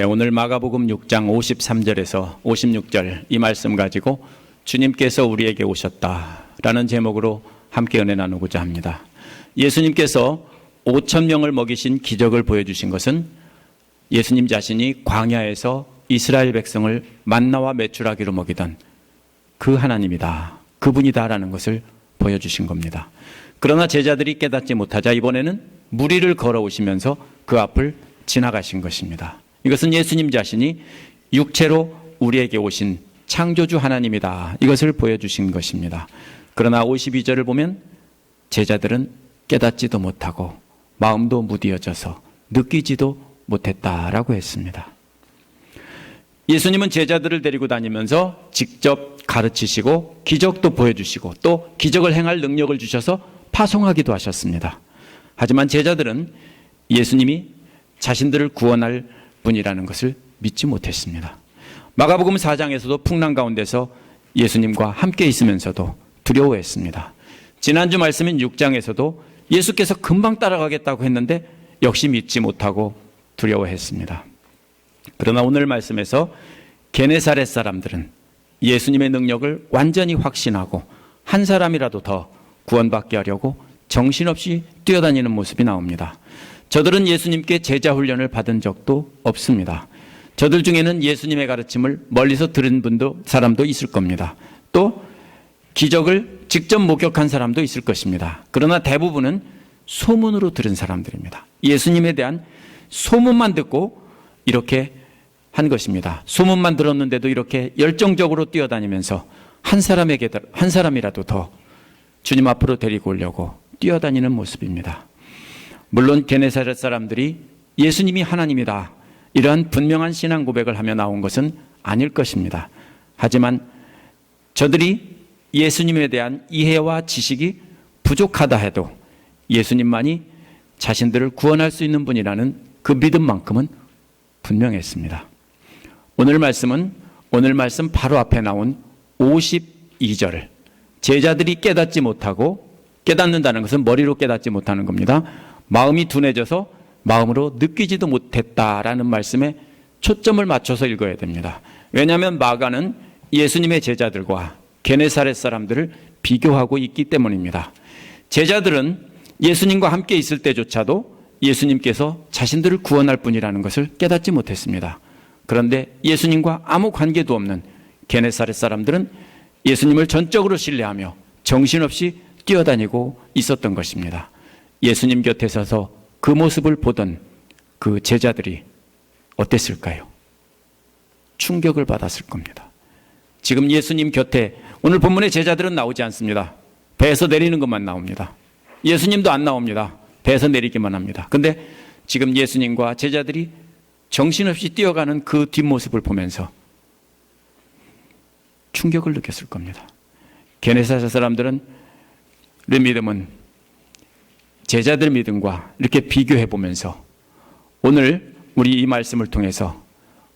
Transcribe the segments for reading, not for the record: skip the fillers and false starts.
오늘 마가복음 6장 53절에서 56절 이 말씀 가지고 주님께서 우리에게 오셨다라는 제목으로 함께 은혜 나누고자 합니다. 예수님께서 5,000명을 먹이신 기적을 보여주신 것은 예수님 자신이 광야에서 이스라엘 백성을 만나와 메추라기로 먹이던 그 하나님이다, 그분이다라는 것을 보여주신 겁니다. 그러나 제자들이 깨닫지 못하자 이번에는 무리를 걸어오시면서 그 앞을 지나가신 것입니다. 이것은 예수님 자신이 육체로 우리에게 오신 창조주 하나님이다, 이것을 보여주신 것입니다. 그러나 52절을 보면 제자들은 깨닫지도 못하고 마음도 무디어져서 느끼지도 못했다라고 했습니다. 예수님은 제자들을 데리고 다니면서 직접 가르치시고 기적도 보여주시고 또 기적을 행할 능력을 주셔서 파송하기도 하셨습니다. 하지만 제자들은 예수님이 자신들을 구원할 분이라는 것을 믿지 못했습니다. 마가복음 4장에서도 풍랑 가운데서 예수님과 함께 있으면서도 두려워했습니다. 지난주 말씀인 6장에서도 예수께서 금방 따라가겠다고 했는데 역시 믿지 못하고 두려워했습니다. 그러나 오늘 말씀에서 게네사렛 사람들은 예수님의 능력을 완전히 확신하고 한 사람이라도 더 구원받게 하려고 정신없이 뛰어다니는 모습이 나옵니다. 저들은 예수님께 제자 훈련을 받은 적도 없습니다. 저들 중에는 예수님의 가르침을 멀리서 들은 사람도 있을 겁니다. 또 기적을 직접 목격한 사람도 있을 것입니다. 그러나 대부분은 소문으로 들은 사람들입니다. 예수님에 대한 소문만 듣고 이렇게 한 것입니다. 소문만 들었는데도 이렇게 열정적으로 뛰어다니면서 한 사람이라도 더 주님 앞으로 데리고 오려고 뛰어다니는 모습입니다. 물론 게네사렛 사람들이 예수님이 하나님이다, 이러한 분명한 신앙 고백을 하며 나온 것은 아닐 것입니다. 하지만 저들이 예수님에 대한 이해와 지식이 부족하다 해도 예수님만이 자신들을 구원할 수 있는 분이라는 그 믿음만큼은 분명했습니다. 오늘 말씀 바로 앞에 나온 52절, 제자들이 깨닫지 못하고, 깨닫는다는 것은 머리로 깨닫지 못하는 겁니다. 마음이 둔해져서 마음으로 느끼지도 못했다라는 말씀에 초점을 맞춰서 읽어야 됩니다. 왜냐하면 마가는 예수님의 제자들과 게네사렛 사람들을 비교하고 있기 때문입니다. 제자들은 예수님과 함께 있을 때조차도 예수님께서 자신들을 구원할 분이라는 것을 깨닫지 못했습니다. 그런데 예수님과 아무 관계도 없는 게네사렛 사람들은 예수님을 전적으로 신뢰하며 정신없이 뛰어다니고 있었던 것입니다. 예수님 곁에 서서 그 모습을 보던 그 제자들이 어땠을까요? 충격을 받았을 겁니다. 지금 예수님 곁에 오늘 본문의 제자들은 나오지 않습니다. 배에서 내리는 것만 나옵니다. 예수님도 안 나옵니다. 배에서 내리기만 합니다. 근데 지금 예수님과 제자들이 정신없이 뛰어가는 그 뒷모습을 보면서 충격을 느꼈을 겁니다. 게네사렛 사람들은 믿음은 제자들 믿음과 이렇게 비교해 보면서 오늘 우리 이 말씀을 통해서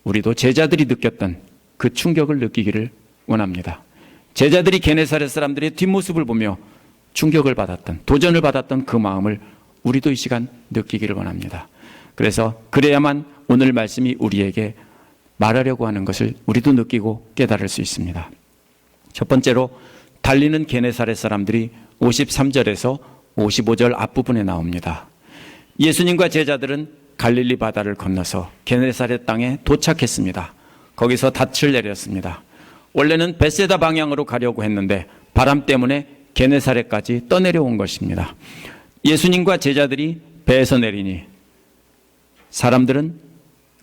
우리도 제자들이 느꼈던 그 충격을 느끼기를 원합니다. 제자들이 게네사렛 사람들의 뒷모습을 보며 충격을 받았던, 도전을 받았던 그 마음을 우리도 이 시간 느끼기를 원합니다. 그래서 그래야만 오늘 말씀이 우리에게 말하려고 하는 것을 우리도 느끼고 깨달을 수 있습니다. 첫 번째로 달리는 게네사렛 사람들이 53절에서 55절 앞부분에 나옵니다. 예수님과 제자들은 갈릴리 바다를 건너서 게네사렛 땅에 도착했습니다. 거기서 닻을 내렸습니다. 원래는 벳세다 방향으로 가려고 했는데 바람 때문에 게네사렛까지 떠내려온 것입니다. 예수님과 제자들이 배에서 내리니 사람들은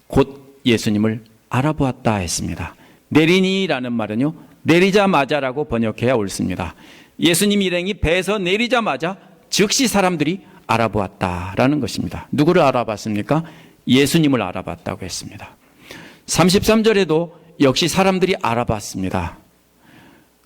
곧 예수님을 알아보았다 했습니다. 내리니라는 말은요, 내리자마자라고 번역해야 옳습니다. 예수님 일행이 배에서 내리자마자 즉시 사람들이 알아보았다라는 것입니다. 누구를 알아봤습니까? 예수님을 알아봤다고 했습니다. 33절에도 역시 사람들이 알아봤습니다.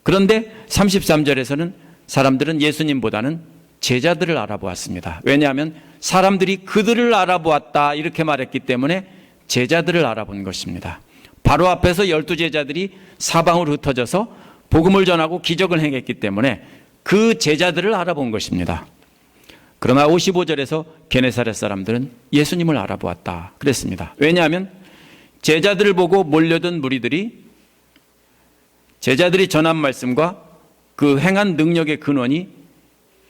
그런데 33절에서는 사람들은 예수님보다는 제자들을 알아보았습니다. 왜냐하면 사람들이 그들을 알아보았다 이렇게 말했기 때문에 제자들을 알아본 것입니다. 바로 앞에서 12제자들이 사방으로 흩어져서 복음을 전하고 기적을 행했기 때문에 그 제자들을 알아본 것입니다. 그러나 55절에서 게네사렛 사람들은 예수님을 알아보았다 그랬습니다. 왜냐하면 제자들을 보고 몰려든 무리들이 제자들이 전한 말씀과 그 행한 능력의 근원이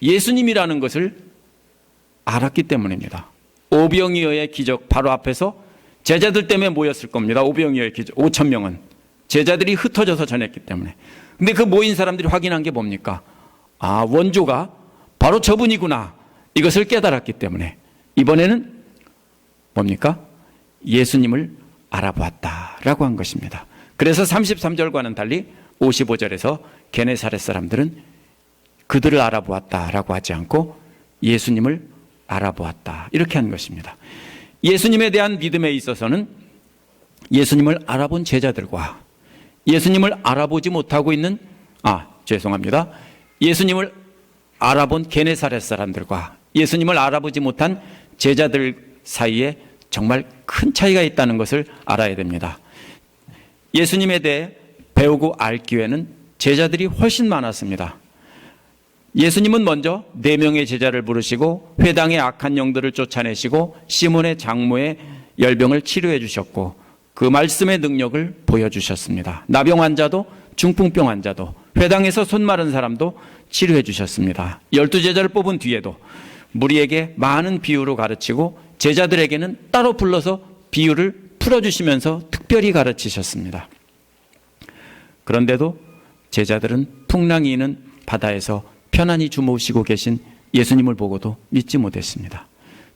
예수님이라는 것을 알았기 때문입니다. 오병이어의 기적 바로 앞에서 제자들 때문에 모였을 겁니다. 오병이어의 기적 5천 명은 제자들이 흩어져서 전했기 때문에. 근데 그 모인 사람들이 확인한 게 뭡니까? 아, 원조가 바로 저분이구나. 이것을 깨달았기 때문에 이번에는 뭡니까? 예수님을 알아보았다라고 한 것입니다. 그래서 33절과는 달리 55절에서 게네사렛 사람들은 그들을 알아보았다라고 하지 않고 예수님을 알아보았다 이렇게 한 것입니다. 예수님에 대한 믿음에 있어서는 예수님을 알아본 제자들과 예수님을 알아보지 못하고 있는 예수님을 알아본 게네사렛 사람들과 예수님을 알아보지 못한 제자들 사이에 정말 큰 차이가 있다는 것을 알아야 됩니다. 예수님에 대해 배우고 알 기회는 제자들이 훨씬 많았습니다. 예수님은 먼저 4명의 제자를 부르시고 회당의 악한 영들을 쫓아내시고 시몬의 장모의 열병을 치료해 주셨고 그 말씀의 능력을 보여주셨습니다. 나병 환자도 중풍병 환자도 회당에서 손 마른 사람도 치료해 주셨습니다. 12제자를 뽑은 뒤에도 무리에게 많은 비유로 가르치고 제자들에게는 따로 불러서 비유를 풀어주시면서 특별히 가르치셨습니다. 그런데도 제자들은 풍랑이 있는 바다에서 편안히 주무시고 계신 예수님을 보고도 믿지 못했습니다.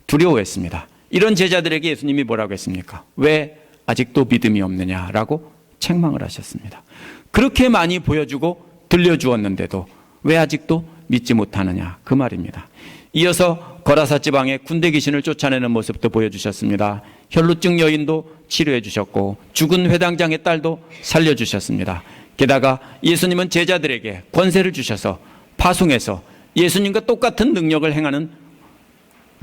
두려워했습니다. 이런 제자들에게 예수님이 뭐라고 했습니까? 왜 아직도 믿음이 없느냐라고 책망을 하셨습니다. 그렇게 많이 보여주고 들려주었는데도 왜 아직도 믿지 못하느냐 그 말입니다. 이어서 거라사 지방의 군대 귀신을 쫓아내는 모습도 보여주셨습니다. 혈루증 여인도 치료해 주셨고 죽은 회당장의 딸도 살려주셨습니다. 게다가 예수님은 제자들에게 권세를 주셔서 파송해서 예수님과 똑같은 능력을 행하는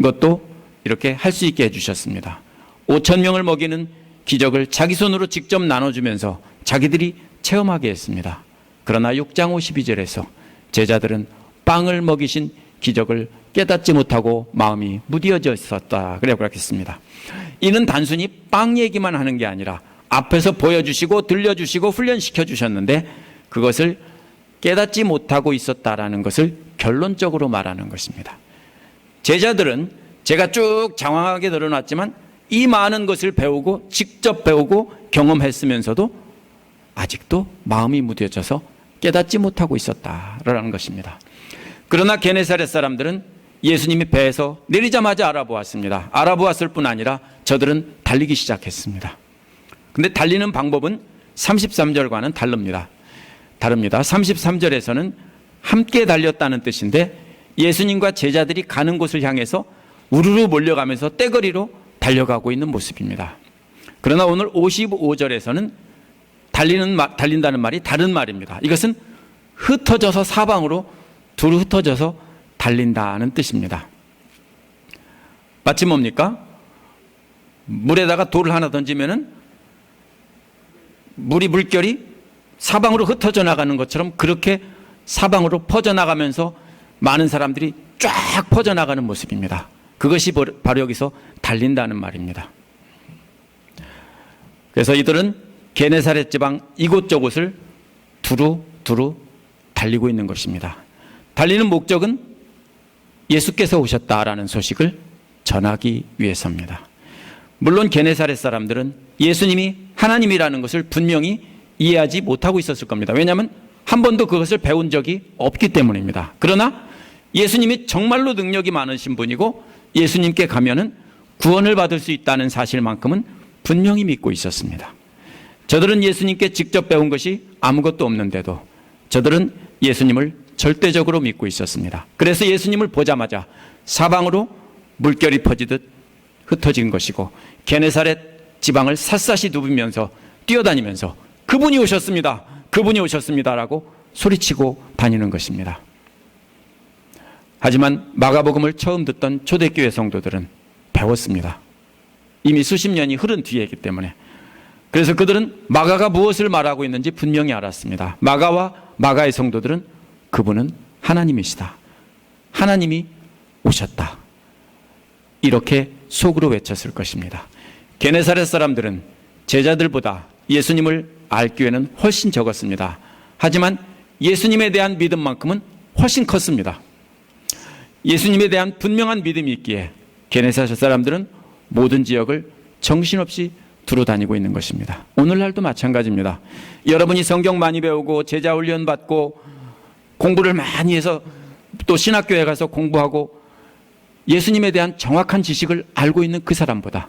것도 이렇게 할 수 있게 해주셨습니다. 5천 명을 먹이는 기적을 자기 손으로 직접 나눠주면서 자기들이 체험하게 했습니다. 그러나 6장 52절에서 제자들은 빵을 먹이신 기적을 깨닫지 못하고 마음이 무디어져 있었다. 그렇게 했습니다. 이는 단순히 빵 얘기만 하는 게 아니라 앞에서 보여주시고 들려주시고 훈련시켜 주셨는데 그것을 깨닫지 못하고 있었다라는 것을 결론적으로 말하는 것입니다. 제자들은 제가 쭉 장황하게 늘어났지만 이 많은 것을 배우고 직접 배우고 경험했으면서도 아직도 마음이 무뎌져서 깨닫지 못하고 있었다라는 것입니다. 그러나 게네사렛 사람들은 예수님이 배에서 내리자마자 알아보았습니다. 알아보았을 뿐 아니라 저들은 달리기 시작했습니다. 근데 달리는 방법은 33절과는 다릅니다. 33절에서는 함께 달렸다는 뜻인데 예수님과 제자들이 가는 곳을 향해서 우르르 몰려가면서 떼거리로 달려가고 있는 모습입니다. 그러나 오늘 55절에서는 달린다는 말이 다른 말입니다. 이것은 흩어져서 사방으로 두루 흩어져서 달린다는 뜻입니다. 마치 뭡니까? 물에다가 돌을 하나 던지면은 물결이 사방으로 흩어져 나가는 것처럼 그렇게 사방으로 퍼져나가면서 많은 사람들이 쫙 퍼져나가는 모습입니다. 그것이 바로 여기서 달린다는 말입니다. 그래서 이들은 게네사렛 지방 이곳저곳을 두루 달리고 있는 것입니다. 달리는 목적은 예수께서 오셨다라는 소식을 전하기 위해서입니다. 물론 게네사렛 사람들은 예수님이 하나님이라는 것을 분명히 이해하지 못하고 있었을 겁니다. 왜냐하면 한 번도 그것을 배운 적이 없기 때문입니다. 그러나 예수님이 정말로 능력이 많으신 분이고 예수님께 가면은 구원을 받을 수 있다는 사실만큼은 분명히 믿고 있었습니다. 저들은 예수님께 직접 배운 것이 아무것도 없는데도 저들은 예수님을 절대적으로 믿고 있었습니다. 그래서 예수님을 보자마자 사방으로 물결이 퍼지듯 흩어진 것이고 게네사렛 지방을 샅샅이 누비면서 뛰어다니면서 그분이 오셨습니다. 그분이 오셨습니다라고 소리치고 다니는 것입니다. 하지만 마가복음을 처음 듣던 초대교회 성도들은 배웠습니다. 이미 수십 년이 흐른 뒤이기 때문에. 그래서 그들은 마가가 무엇을 말하고 있는지 분명히 알았습니다. 마가와 마가의 성도들은 그분은 하나님이시다. 하나님이 오셨다. 이렇게 속으로 외쳤을 것입니다. 게네사렛 사람들은 제자들보다 예수님을 알 기회는 훨씬 적었습니다. 하지만 예수님에 대한 믿음만큼은 훨씬 컸습니다. 예수님에 대한 분명한 믿음이 있기에 게네사렛 사람들은 모든 지역을 정신없이 두루 다니고 있는 것입니다. 오늘날도 마찬가지입니다. 여러분이 성경 많이 배우고 제자 훈련 받고 공부를 많이 해서 또 신학교에 가서 공부하고 예수님에 대한 정확한 지식을 알고 있는 그 사람보다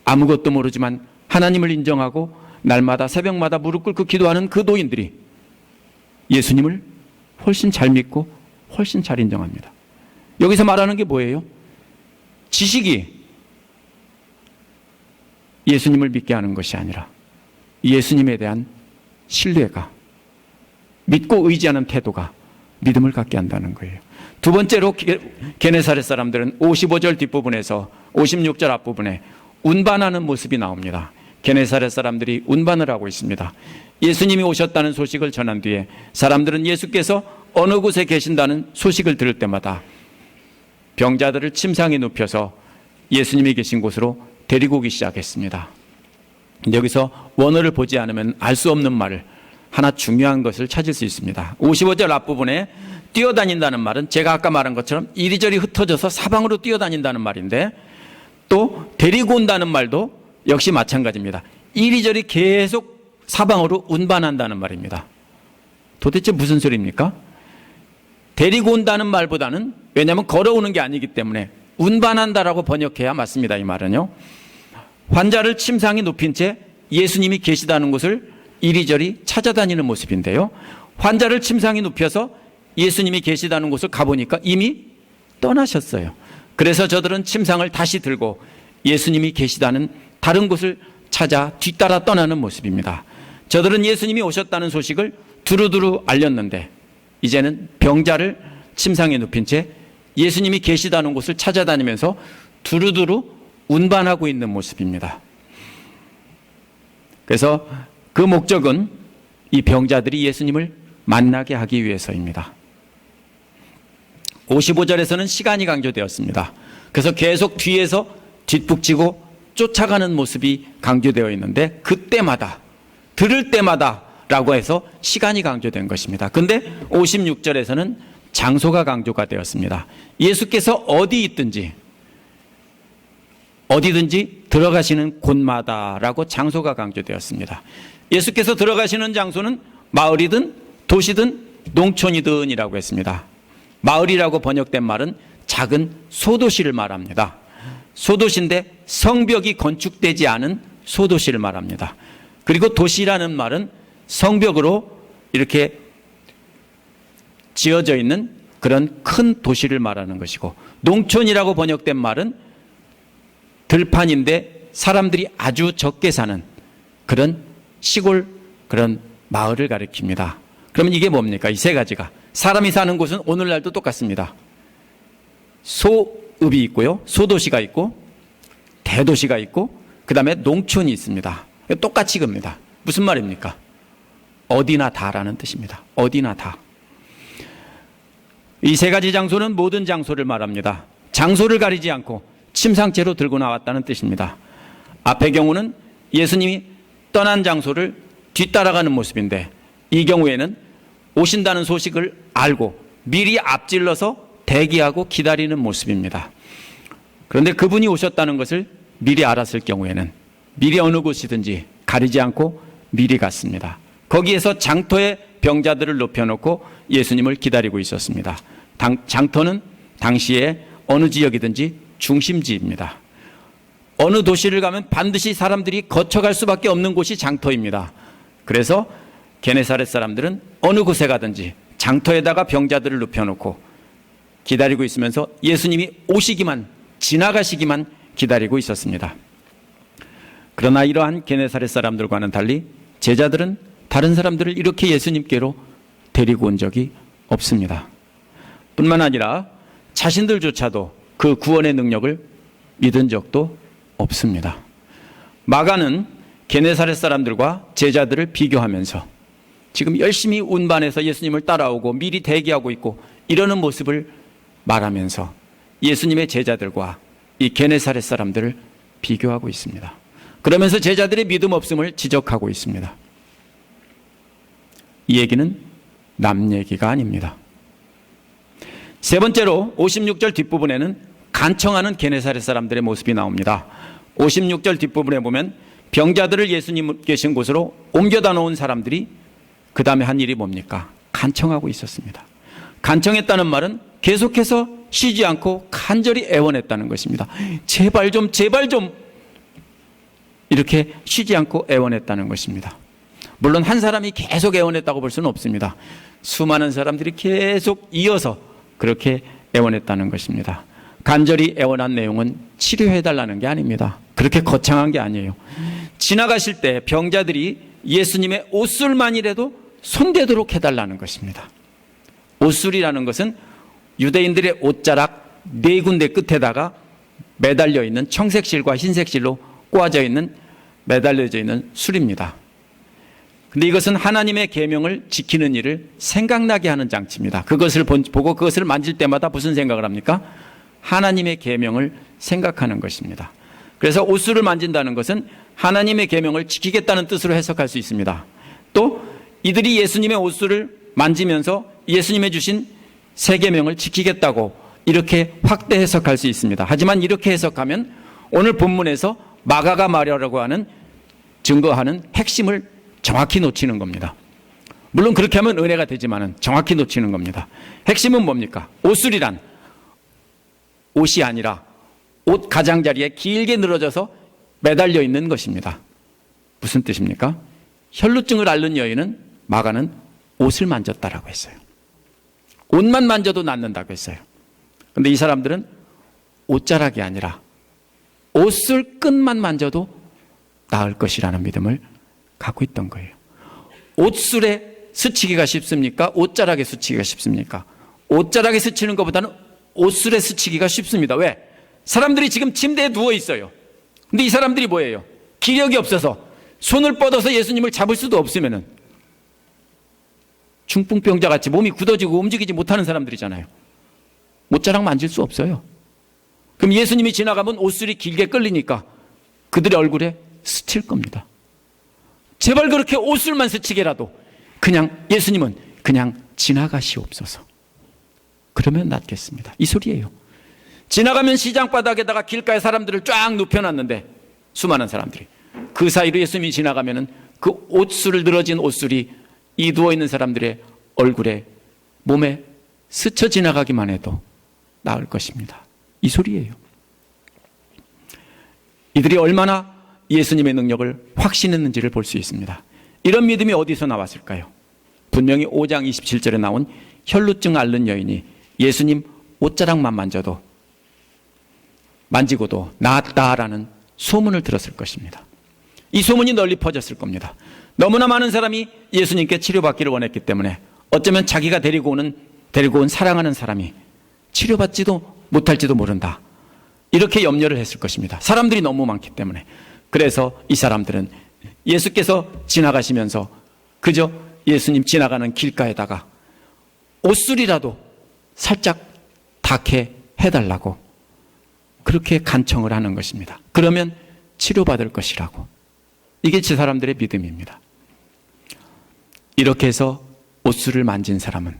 아무것도 모르지만 하나님을 인정하고 날마다 새벽마다 무릎 꿇고 기도하는 그 노인들이 예수님을 훨씬 잘 믿고 훨씬 잘 인정합니다. 여기서 말하는 게 뭐예요? 지식이 예수님을 믿게 하는 것이 아니라 예수님에 대한 신뢰가, 믿고 의지하는 태도가 믿음을 갖게 한다는 거예요. 두 번째로 게네사렛 사람들은 55절 뒷부분에서 56절 앞부분에 운반하는 모습이 나옵니다. 게네사렛 사람들이 운반을 하고 있습니다. 예수님이 오셨다는 소식을 전한 뒤에 사람들은 예수께서 어느 곳에 계신다는 소식을 들을 때마다 병자들을 침상에 눕혀서 예수님이 계신 곳으로 데리고 오기 시작했습니다. 근데 여기서 원어를 보지 않으면 알 수 없는 말을 하나 중요한 것을 찾을 수 있습니다. 55절 앞부분에 뛰어다닌다는 말은 제가 아까 말한 것처럼 이리저리 흩어져서 사방으로 뛰어다닌다는 말인데, 또 데리고 온다는 말도 역시 마찬가지입니다. 이리저리 계속 사방으로 운반한다는 말입니다. 도대체 무슨 소리입니까? 데리고 온다는 말보다는, 왜냐하면 걸어오는 게 아니기 때문에 운반한다라고 번역해야 맞습니다. 이 말은요, 환자를 침상에 눕힌 채 예수님이 계시다는 곳을 이리저리 찾아다니는 모습인데요, 환자를 침상에 눕혀서 예수님이 계시다는 곳을 가보니까 이미 떠나셨어요. 그래서 저들은 침상을 다시 들고 예수님이 계시다는 다른 곳을 찾아 뒤따라 떠나는 모습입니다. 저들은 예수님이 오셨다는 소식을 두루두루 알렸는데 이제는 병자를 침상에 눕힌 채 예수님이 계시다는 곳을 찾아다니면서 두루두루 운반하고 있는 모습입니다. 그래서 그 목적은 이 병자들이 예수님을 만나게 하기 위해서입니다. 55절에서는 시간이 강조되었습니다. 그래서 계속 뒤에서 뒷북치고 쫓아가는 모습이 강조되어 있는데, 그때마다, 들을 때마다 라고 해서 시간이 강조된 것입니다. 근데 56절에서는 장소가 강조가 되었습니다. 예수께서 어디 있든지 어디든지 들어가시는 곳마다라고 장소가 강조되었습니다. 예수께서 들어가시는 장소는 마을이든 도시든 농촌이든이라고 했습니다. 마을이라고 번역된 말은 작은 소도시를 말합니다. 소도시인데 성벽이 건축되지 않은 소도시를 말합니다. 그리고 도시라는 말은 성벽으로 이렇게 지어져 있는 그런 큰 도시를 말하는 것이고, 농촌이라고 번역된 말은 들판인데 사람들이 아주 적게 사는 그런 시골, 그런 마을을 가리킵니다. 그러면 이게 뭡니까? 이 세 가지가, 사람이 사는 곳은 오늘날도 똑같습니다. 소읍이 있고요, 소도시가 있고, 대도시가 있고, 그 다음에 농촌이 있습니다. 똑같이 겁니다. 무슨 말입니까? 어디나 다라는 뜻입니다. 어디나 다. 이 세 가지 장소는 모든 장소를 말합니다. 장소를 가리지 않고 침상째로 들고 나왔다는 뜻입니다. 앞의 경우는 예수님이 떠난 장소를 뒤따라가는 모습인데, 이 경우에는 오신다는 소식을 알고 미리 앞질러서 대기하고 기다리는 모습입니다. 그런데 그분이 오셨다는 것을 미리 알았을 경우에는 미리 어느 곳이든지 가리지 않고 미리 갔습니다. 거기에서 장터에 병자들을 높여놓고 예수님을 기다리고 있었습니다. 장터는 당시에 어느 지역이든지 중심지입니다. 어느 도시를 가면 반드시 사람들이 거쳐갈 수밖에 없는 곳이 장터입니다. 그래서 게네사렛 사람들은 어느 곳에 가든지 장터에다가 병자들을 눕혀놓고 기다리고 있으면서 예수님이 오시기만, 지나가시기만 기다리고 있었습니다. 그러나 이러한 게네사렛 사람들과는 달리 제자들은 다른 사람들을 이렇게 예수님께로 데리고 온 적이 없습니다. 뿐만 아니라 자신들조차도 그 구원의 능력을 믿은 적도 없습니다. 마가는 게네사렛 사람들과 제자들을 비교하면서 지금 열심히 운반해서 예수님을 따라오고 미리 대기하고 있고 이러는 모습을 말하면서 예수님의 제자들과 이 게네사렛 사람들을 비교하고 있습니다. 그러면서 제자들의 믿음 없음을 지적하고 있습니다. 이 얘기는 남 얘기가 아닙니다. 세 번째로 56절 뒷부분에는 간청하는 게네사렛 사람들의 모습이 나옵니다. 56절 뒷부분에 보면 병자들을 예수님 계신 곳으로 옮겨다 놓은 사람들이 그 다음에 한 일이 뭡니까? 간청하고 있었습니다. 간청했다는 말은 계속해서 쉬지 않고 간절히 애원했다는 것입니다. 제발 좀 이렇게 쉬지 않고 애원했다는 것입니다. 물론 한 사람이 계속 애원했다고 볼 수는 없습니다. 수많은 사람들이 계속 이어서 그렇게 애원했다는 것입니다. 간절히 애원한 내용은 치료해달라는 게 아닙니다. 그렇게 거창한 게 아니에요. 지나가실 때 병자들이 예수님의 옷술만이라도 손대도록 해달라는 것입니다. 옷술이라는 것은 유대인들의 옷자락 네 군데 끝에다가 매달려 있는 청색실과 흰색실로 꼬아져 있는 매달려져 있는 술입니다. 근데 이것은 하나님의 계명을 지키는 일을 생각나게 하는 장치입니다. 그것을 보고 그것을 만질 때마다 무슨 생각을 합니까? 하나님의 계명을 생각하는 것입니다. 그래서 옷술을 만진다는 것은 하나님의 계명을 지키겠다는 뜻으로 해석할 수 있습니다. 또 이들이 예수님의 옷술을 만지면서 예수님의 주신 새 계명을 지키겠다고 이렇게 확대 해석할 수 있습니다. 하지만 이렇게 해석하면 오늘 본문에서 마가가 말하려고 하는 증거하는 핵심을 정확히 놓치는 겁니다. 물론 그렇게 하면 은혜가 되지만은 정확히 놓치는 겁니다. 핵심은 뭡니까? 옷술이란 옷이 아니라 옷 가장자리에 길게 늘어져서 매달려 있는 것입니다. 무슨 뜻입니까? 혈루증을 앓는 여인은 마가는 옷을 만졌다라고 했어요. 옷만 만져도 낫는다고 했어요. 그런데 이 사람들은 옷자락이 아니라 옷을 끈만 만져도 나을 것이라는 믿음을 갖고 있던 거예요. 옷술에 스치기가 쉽습니까? 옷자락에 스치기가 쉽습니까? 옷자락에 스치는 것보다는 옷술에 스치기가 쉽습니다. 왜? 사람들이 지금 침대에 누워 있어요. 근데 이 사람들이 뭐예요? 기력이 없어서 손을 뻗어서 예수님을 잡을 수도 없으면은 중풍병자 같이 몸이 굳어지고 움직이지 못하는 사람들이잖아요. 옷자락 만질 수 없어요. 그럼 예수님이 지나가면 옷술이 길게 끌리니까 그들의 얼굴에 스칠 겁니다. 제발 그렇게 옷술만 스치게라도 그냥 예수님은 그냥 지나가시옵소서. 그러면 낫겠습니다. 이 소리예요. 지나가면 시장 바닥에다가 길가에 사람들을 쫙 눕혀놨는데 수많은 사람들이 그 사이로 예수님이 지나가면은 그 옷술을 늘어진 옷술이 이 누워있는 사람들의 얼굴에 몸에 스쳐 지나가기만 해도 나을 것입니다. 이 소리예요. 이들이 얼마나 예수님의 능력을 확신했는지를 볼 수 있습니다. 이런 믿음이 어디서 나왔을까요? 분명히 5장 27절에 나온 혈루증 앓는 여인이 예수님 옷자락만 만지고도 나았다라는 소문을 들었을 것입니다. 이 소문이 널리 퍼졌을 겁니다. 너무나 많은 사람이 예수님께 치료받기를 원했기 때문에 어쩌면 자기가 데리고 온 사랑하는 사람이 치료받지도 못할지도 모른다. 이렇게 염려를 했을 것입니다. 사람들이 너무 많기 때문에. 그래서 이 사람들은 예수께서 지나가시면서 그저 예수님 지나가는 길가에다가 옷술이라도 살짝 닿게 해달라고 그렇게 간청을 하는 것입니다. 그러면 치료받을 것이라고. 이게 저 사람들의 믿음입니다. 이렇게 해서 옷술을 만진 사람은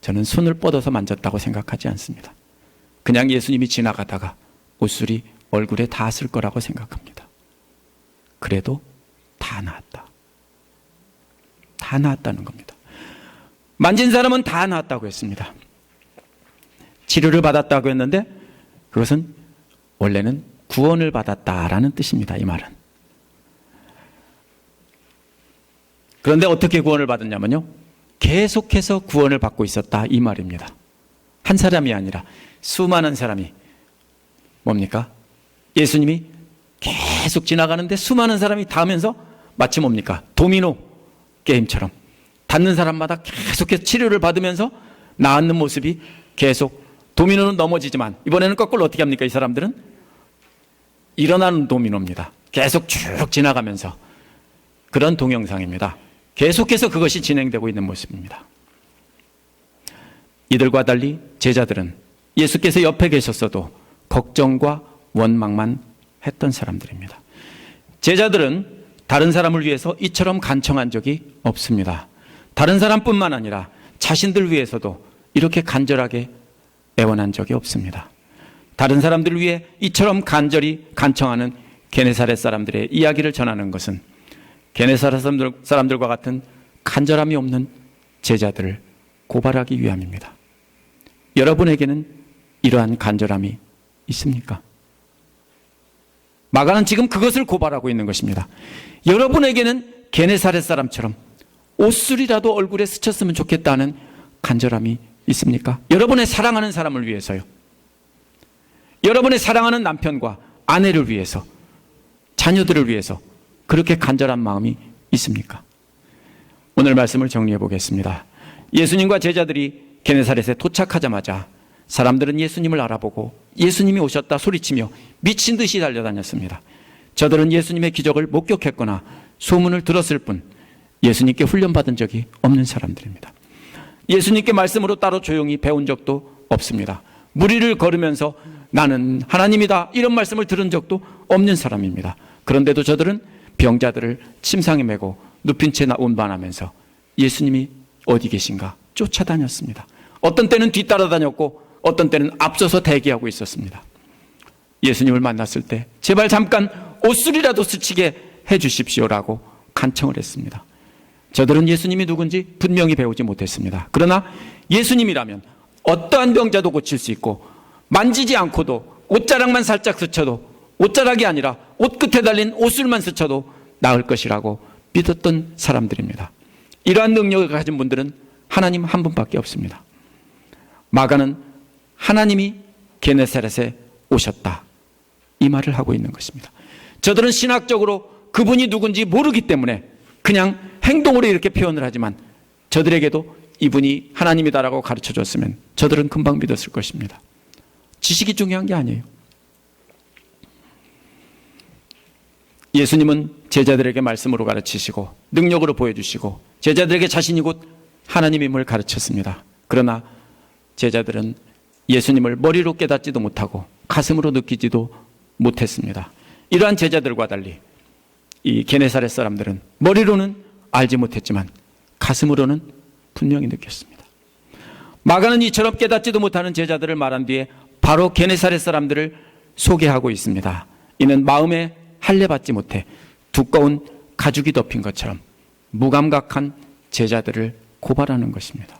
저는 손을 뻗어서 만졌다고 생각하지 않습니다. 그냥 예수님이 지나가다가 옷술이 얼굴에 닿았을 거라고 생각합니다. 그래도 다 나았다. 다 나았다는 겁니다. 만진 사람은 다 나았다고 했습니다. 치료를 받았다고 했는데 그것은 원래는 구원을 받았다라는 뜻입니다. 이 말은. 그런데 어떻게 구원을 받았냐면요, 계속해서 구원을 받고 있었다 이 말입니다. 한 사람이 아니라 수많은 사람이 뭡니까? 예수님이 계속 지나가는데 수많은 사람이 닿으면서 마치 뭡니까? 도미노 게임처럼 닿는 사람마다 계속해서 치료를 받으면서 나았는 모습이 계속, 도미노는 넘어지지만 이번에는 거꾸로 어떻게 합니까? 이 사람들은 일어나는 도미노입니다. 계속 쭉 지나가면서 그런 동영상입니다. 계속해서 그것이 진행되고 있는 모습입니다. 이들과 달리 제자들은 예수께서 옆에 계셨어도 걱정과 원망만 했던 사람들입니다. 제자들은 다른 사람을 위해서 이처럼 간청한 적이 없습니다. 다른 사람뿐만 아니라 자신들 위해서도 이렇게 간절하게 애원한 적이 없습니다. 다른 사람들을 위해 이처럼 간절히 간청하는 게네사렛 사람들의 이야기를 전하는 것은 게네사렛 사람들과 같은 간절함이 없는 제자들을 고발하기 위함입니다. 여러분에게는 이러한 간절함이 있습니까? 마가는 지금 그것을 고발하고 있는 것입니다. 여러분에게는 게네사렛 사람처럼 옷술이라도 얼굴에 스쳤으면 좋겠다는 간절함이 있습니까? 여러분의 사랑하는 사람을 위해서요. 여러분의 사랑하는 남편과 아내를 위해서, 자녀들을 위해서 그렇게 간절한 마음이 있습니까? 오늘 말씀을 정리해 보겠습니다. 예수님과 제자들이 게네사렛에 도착하자마자 사람들은 예수님을 알아보고 예수님이 오셨다 소리치며 미친 듯이 달려다녔습니다. 저들은 예수님의 기적을 목격했거나 소문을 들었을 뿐 예수님께 훈련받은 적이 없는 사람들입니다. 예수님께 말씀으로 따로 조용히 배운 적도 없습니다. 무리를 걸으면서 나는 하나님이다 이런 말씀을 들은 적도 없는 사람입니다. 그런데도 저들은 병자들을 침상에 메고 눕힌 채 운반하면서 예수님이 어디 계신가 쫓아다녔습니다. 어떤 때는 뒤따라다녔고 어떤 때는 앞서서 대기하고 있었습니다. 예수님을 만났을 때 제발 잠깐 옷술이라도 스치게 해주십시오라고 간청을 했습니다. 저들은 예수님이 누군지 분명히 배우지 못했습니다. 그러나 예수님이라면 어떠한 병자도 고칠 수 있고 만지지 않고도 옷자락만 살짝 스쳐도 옷자락이 아니라 옷 끝에 달린 옷술만 스쳐도 나을 것이라고 믿었던 사람들입니다. 이러한 능력을 가진 분들은 하나님 한 분밖에 없습니다. 마가는 하나님이 게네사렛에 오셨다 이 말을 하고 있는 것입니다. 저들은 신학적으로 그분이 누군지 모르기 때문에 그냥 행동으로 이렇게 표현을 하지만 저들에게도 이분이 하나님이다라고 가르쳐줬으면 저들은 금방 믿었을 것입니다. 지식이 중요한 게 아니에요. 예수님은 제자들에게 말씀으로 가르치시고 능력으로 보여주시고 제자들에게 자신이 곧 하나님임을 가르쳤습니다. 그러나 제자들은 예수님을 머리로 깨닫지도 못하고 가슴으로 느끼지도 못했습니다. 이러한 제자들과 달리 이 게네사렛 사람들은 머리로는 알지 못했지만 가슴으로는 분명히 느꼈습니다. 마가는 이처럼 깨닫지도 못하는 제자들을 말한 뒤에 바로 게네사렛 사람들을 소개하고 있습니다. 이는 마음에 할례받지 못해 두꺼운 가죽이 덮인 것처럼 무감각한 제자들을 고발하는 것입니다.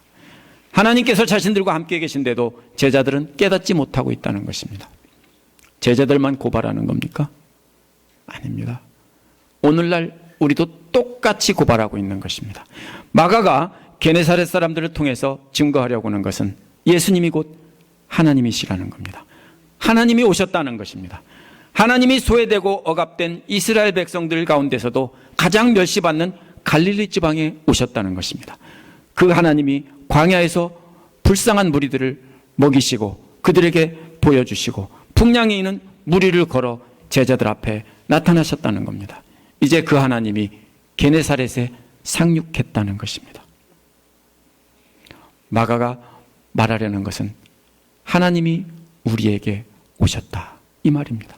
하나님께서 자신들과 함께 계신데도 제자들은 깨닫지 못하고 있다는 것입니다. 제자들만 고발하는 겁니까? 아닙니다. 오늘날 우리도 똑같이 고발하고 있는 것입니다. 마가가 게네사렛 사람들을 통해서 증거하려고 하는 것은 예수님이 곧 하나님이시라는 겁니다. 하나님이 오셨다는 것입니다. 하나님이 소외되고 억압된 이스라엘 백성들 가운데서도 가장 멸시받는 갈릴리 지방에 오셨다는 것입니다. 그 하나님이 광야에서 불쌍한 무리들을 먹이시고 그들에게 보여주시고 풍랑에 있는 무리를 걸어 제자들 앞에 나타나셨다는 겁니다. 이제 그 하나님이 게네사렛에 상륙했다는 것입니다. 마가가 말하려는 것은 하나님이 우리에게 오셨다 이 말입니다.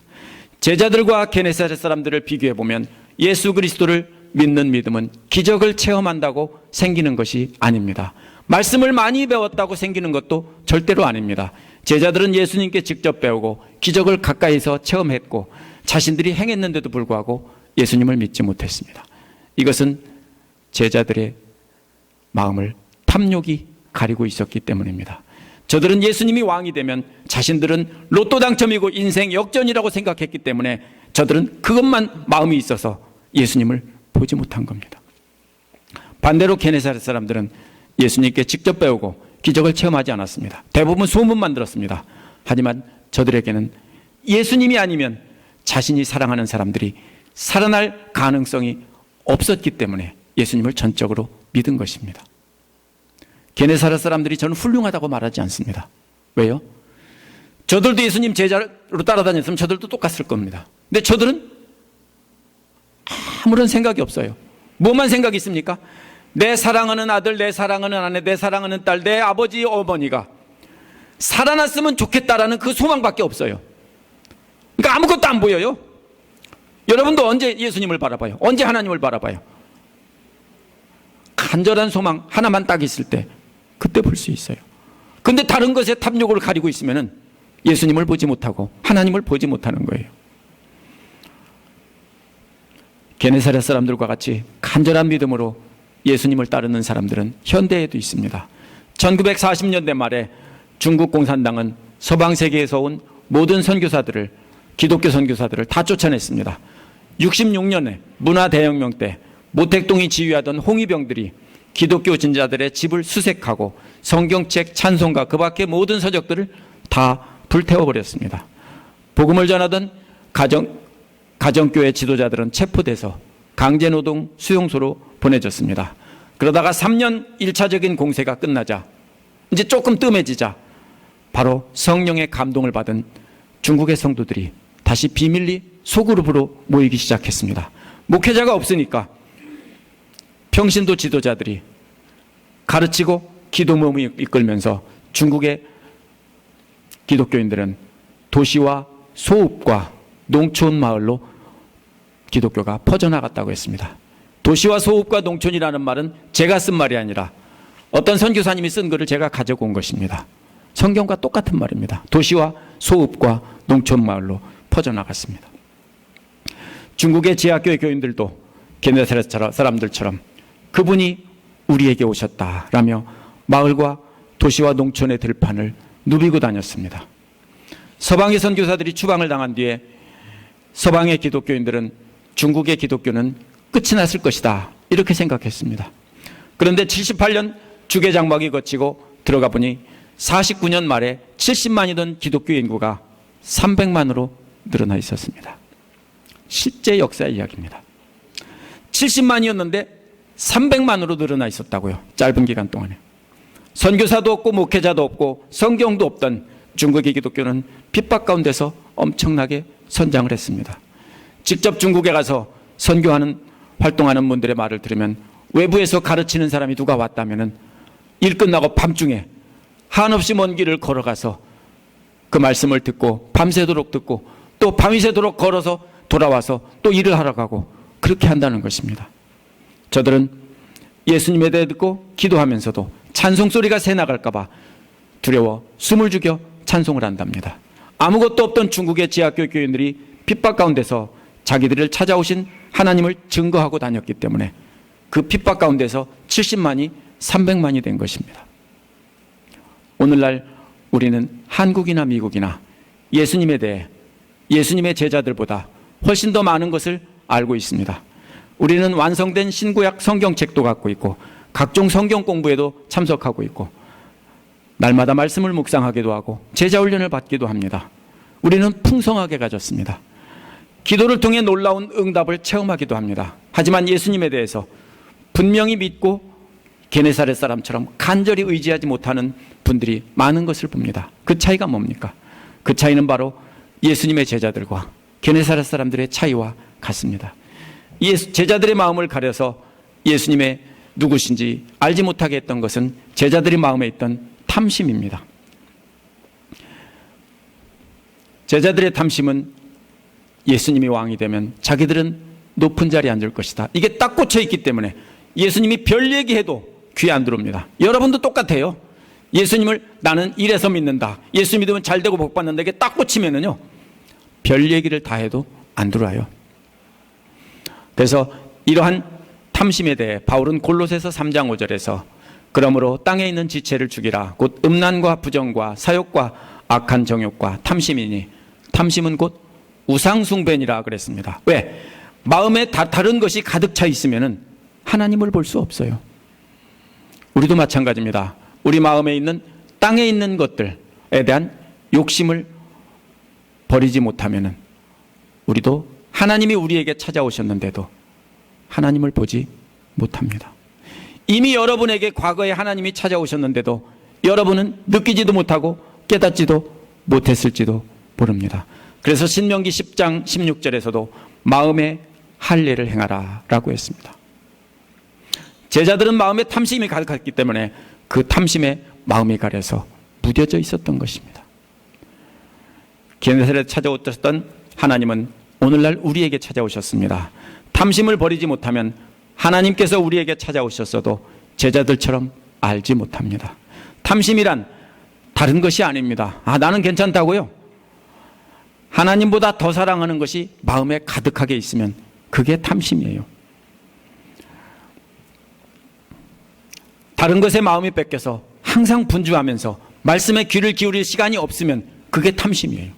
제자들과 게네사렛 사람들을 비교해 보면 예수 그리스도를 믿는 믿음은 기적을 체험한다고 생기는 것이 아닙니다. 말씀을 많이 배웠다고 생기는 것도 절대로 아닙니다. 제자들은 예수님께 직접 배우고 기적을 가까이서 체험했고 자신들이 행했는데도 불구하고 예수님을 믿지 못했습니다. 이것은 제자들의 마음을 탐욕이 가리고 있었기 때문입니다. 저들은 예수님이 왕이 되면 자신들은 로또 당첨이고 인생 역전이라고 생각했기 때문에 저들은 그것만 마음이 있어서 예수님을 보지 못한 겁니다. 반대로 게네사렛 사람들은 예수님께 직접 배우고 기적을 체험하지 않았습니다. 대부분 소문만 들었습니다. 하지만 저들에게는 예수님이 아니면 자신이 사랑하는 사람들이 살아날 가능성이 없었기 때문에 예수님을 전적으로 믿은 것입니다. 게네사렛 사람들이 저는 훌륭하다고 말하지 않습니다. 왜요? 저들도 예수님 제자로 따라다녔으면 저들도 똑같을 겁니다. 근데 저들은 아무런 생각이 없어요. 뭐만 생각이 있습니까? 내 사랑하는 아들, 내 사랑하는 아내, 내 사랑하는 딸, 내 아버지, 어머니가 살아났으면 좋겠다라는 그 소망밖에 없어요. 그러니까 아무것도 안 보여요. 여러분도 언제 예수님을 바라봐요? 언제 하나님을 바라봐요? 간절한 소망 하나만 딱 있을 때 그때 볼 수 있어요. 근데 다른 것에 탐욕을 가리고 있으면 예수님을 보지 못하고 하나님을 보지 못하는 거예요. 게네사렛 사람들과 같이 간절한 믿음으로 예수님을 따르는 사람들은 현대에도 있습니다. 1940년대 말에 중국 공산당은 서방 세계에서 온 모든 선교사들을, 기독교 선교사들을 다 쫓아냈습니다. 66년에 문화대혁명 때 모택동이 지휘하던 홍위병들이 기독교 진자들의 집을 수색하고 성경책, 찬송가, 그 밖의 모든 서적들을 다 불태워버렸습니다. 복음을 전하던 가정교회 지도자들은 체포돼서 강제노동 수용소로 보내졌습니다. 그러다가 3년 1차적인 공세가 끝나자 이제 조금 뜸해지자 바로 성령의 감동을 받은 중국의 성도들이 다시 비밀리 소그룹으로 모이기 시작했습니다. 목회자가 없으니까 평신도 지도자들이 가르치고 기도 모임을 이끌면서 중국의 기독교인들은 도시와 소읍과 농촌 마을로 기독교가 퍼져나갔다고 했습니다. 도시와 소읍과 농촌이라는 말은 제가 쓴 말이 아니라 어떤 선교사님이 쓴 글을 제가 가지고 온 것입니다. 성경과 똑같은 말입니다. 도시와 소읍과 농촌 마을로 퍼져나갔습니다. 중국의 지하교회 교인들도 게네사렛 사람들처럼 그분이 우리에게 오셨다라며 마을과 도시와 농촌의 들판을 누비고 다녔습니다. 서방의 선교사들이 추방을 당한 뒤에 서방의 기독교인들은 중국의 기독교는 끝이 났을 것이다 이렇게 생각했습니다. 그런데 78년 주계장막이 거치고 들어가 보니 49년 말에 70만이던 기독교 인구가 300만으로 늘어나 있었습니다. 실제 역사 이야기입니다. 70만이었는데 300만으로 늘어나 있었다고요. 짧은 기간 동안에. 선교사도 없고 목회자도 없고 성경도 없던 중국의 기독교는 핍박 가운데서 엄청나게 선장을 했습니다. 직접 중국에 가서 선교하는 활동하는 분들의 말을 들으면 외부에서 가르치는 사람이 누가 왔다면 일 끝나고 밤중에 한없이 먼 길을 걸어가서 그 말씀을 듣고 밤새도록 듣고 또 밤이 새도록 걸어서 돌아와서 또 일을 하러 가고 그렇게 한다는 것입니다. 저들은 예수님에 대해 듣고 기도하면서도 찬송소리가 새 나갈까 봐 두려워 숨을 죽여 찬송을 한답니다. 아무것도 없던 중국의 지하교 교인들이 핍박 가운데서 자기들을 찾아오신 하나님을 증거하고 다녔기 때문에 그 핍박 가운데서 70만이 300만이 된 것입니다. 오늘날 우리는 한국이나 미국이나 예수님에 대해 예수님의 제자들보다 훨씬 더 많은 것을 알고 있습니다. 우리는 완성된 신구약 성경책도 갖고 있고 각종 성경 공부에도 참석하고 있고 날마다 말씀을 묵상하기도 하고 제자 훈련을 받기도 합니다. 우리는 풍성하게 가졌습니다. 기도를 통해 놀라운 응답을 체험하기도 합니다. 하지만 예수님에 대해서 분명히 믿고 게네사렛 사람처럼 간절히 의지하지 못하는 분들이 많은 것을 봅니다. 그 차이가 뭡니까? 그 차이는 바로 예수님의 제자들과 게네사렛 사람들의 차이와 같습니다. 제자들의 마음을 가려서 예수님의 누구신지 알지 못하게 했던 것은 제자들의 마음에 있던 탐심입니다. 제자들의 탐심은 예수님이 왕이 되면 자기들은 높은 자리에 앉을 것이다. 이게 딱 꽂혀 있기 때문에 예수님이 별 얘기해도 귀에 안 들어옵니다. 여러분도 똑같아요. 예수님을 나는 이래서 믿는다. 예수 믿으면 잘 되고 복 받는다. 이게 딱 꽂히면은요, 별 얘기를 다 해도 안 들어와요. 그래서 이러한 탐심에 대해 바울은 골로새서 3장 5절에서 그러므로 땅에 있는 지체를 죽이라. 곧 음란과 부정과 사욕과 악한 정욕과 탐심이니 탐심은 곧 우상숭배니라 그랬습니다. 왜? 마음에 다른 것이 가득 차 있으면 하나님을 볼 수 없어요. 우리도 마찬가지입니다. 우리 마음에 있는 땅에 있는 것들에 대한 욕심을 버리지 못하면 우리도 하나님이 우리에게 찾아오셨는데도 하나님을 보지 못합니다. 이미 여러분에게 과거에 하나님이 찾아오셨는데도 여러분은 느끼지도 못하고 깨닫지도 못했을지도 모릅니다. 그래서 신명기 10장 16절에서도 마음에 할례를 행하라 라고 했습니다. 제자들은 마음에 탐심이 가득했기 때문에 그 탐심에 마음이 가려서 무뎌져 있었던 것입니다. 게네사렛 찾아오셨던 하나님은 오늘날 우리에게 찾아오셨습니다. 탐심을 버리지 못하면 하나님께서 우리에게 찾아오셨어도 제자들처럼 알지 못합니다. 탐심이란 다른 것이 아닙니다. 나는 괜찮다고요? 하나님보다 더 사랑하는 것이 마음에 가득하게 있으면 그게 탐심이에요. 다른 것에 마음이 뺏겨서 항상 분주하면서 말씀에 귀를 기울일 시간이 없으면 그게 탐심이에요.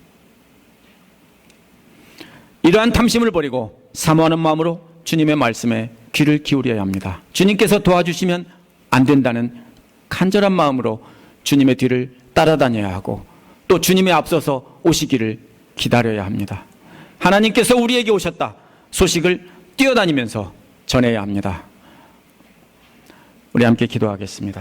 이러한 탐심을 버리고 사모하는 마음으로 주님의 말씀에 귀를 기울여야 합니다. 주님께서 도와주시면 안 된다는 간절한 마음으로 주님의 뒤를 따라다녀야 하고 또 주님의 앞서서 오시기를 기다려야 합니다. 하나님께서 우리에게 오셨다 소식을 뛰어다니면서 전해야 합니다. 우리 함께 기도하겠습니다.